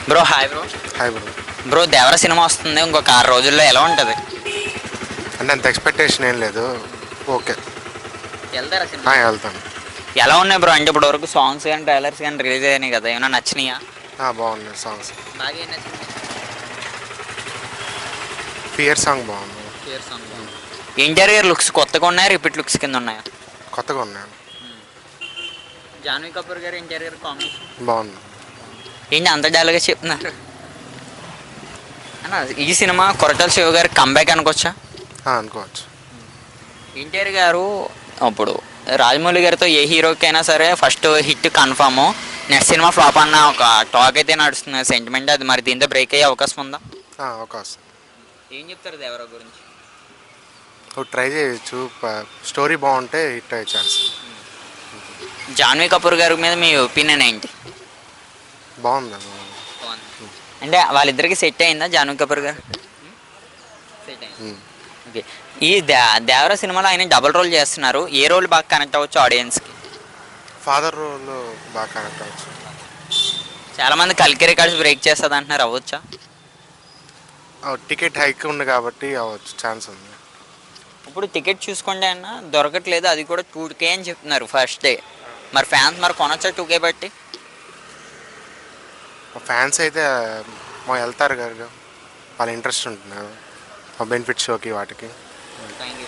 Bro hi bro. Hi bro. Bro Devara cinema వస్తుంది ఇంకొక 6 రోజుల్లో, ఎలా ఉంటుంది? అంటే అంత ఎక్స్పెక్టేషన్ ఏం లేదు. ఓకే వెళ్తారా సినిమా? వెళ్తాను. ఎలా ఉన్నాయి బ్రో? అంటే ఇప్పుడు వరకు సాంగ్స్ కానీ ట్రైలర్స్ కానీ రిలీజ్ అయ్యాయి కదా, ఏమైనా నచ్చినాయా? బాగున్నాయి సాంగ్స్. బాగా ఏం నచ్చింది? ఫియర్ సాంగ్ బాగుంది. Fear song. ఇంటీరియర్ లుక్స్ కొత్తగా ఉన్నాయా, రిపీట్ లుక్స్ కింద ఉన్నాయా? కొత్తగా ఉన్నాయి. జాన్వీ కపూర్ గారి ఇంటీరియర్ కాంబినేషన్ బాగుంది. ఏంటి అంత డల్గా చెప్తున్నారు అన్న? ఈ సినిమా కొరటాల శివ గారి కంబ్యాక్ అనుకోవచ్చా? అనుకోవచ్చు. ఎన్టీఆర్ గారు అప్పుడు రాజమౌళి గారితో ఏ హీరోకైనా సరే first hit confirm, next cinema flop అన్న ఒక టాక్ అయితే నడుస్తుంది, సెంటిమెంట్. అది మరి దీంతో బ్రేక్ అయ్యే అవకాశం ఉందా? అవకాశం. ఏం చెప్తారు దేవరా గురించి? ట్రై చేయొచ్చు, స్టోరీ బాగుంటే హిట్ అయ్యే ఛాన్స్. జాన్వీ కపూర్ గారి మీద మీ ఒపీనియన్ ఏంటి? బాగుంది. అంటే వాళ్ళిద్దరికి సెట్ అయిందా జాన్వీ కపూర్ గారు? సెట్ అయింది. ఓకే. ఈ దేవరా సినిమాలో ఆయన డబుల్ రోల్ చేస్తున్నారు, ఏ రోల్ బాగా కనెక్ట్ అవ్వచ్చు ఆడియన్స్కి? ఫాదర్ రోల్ బాగా కనెక్ట్ అవ్వచ్చు. చాలామంది కల్కి రికార్డ్స్ బ్రేక్ చేస్తుంది అంటున్నారు, అవ్వచ్చా? టికెట్ హైక్ ఉంది కాబట్టి అవ్వచ్చు, ఛాన్స్ ఉంది. ఇప్పుడు టికెట్ చూసుకోండి అన్న దొరకట్లేదు, అది కూడా 2K అని చెప్తున్నారు ఫస్ట్ డే. మరి ఫ్యాన్స్ మరి కొనొచ్చా 2K బట్టి? ఫ్యాన్స్ అయితే వెళ్తారు కదా, వాళ్ళ ఇంట్రెస్ట్ ఉంటుంది బెనిఫిట్ షోకి వాటికి. Thank you.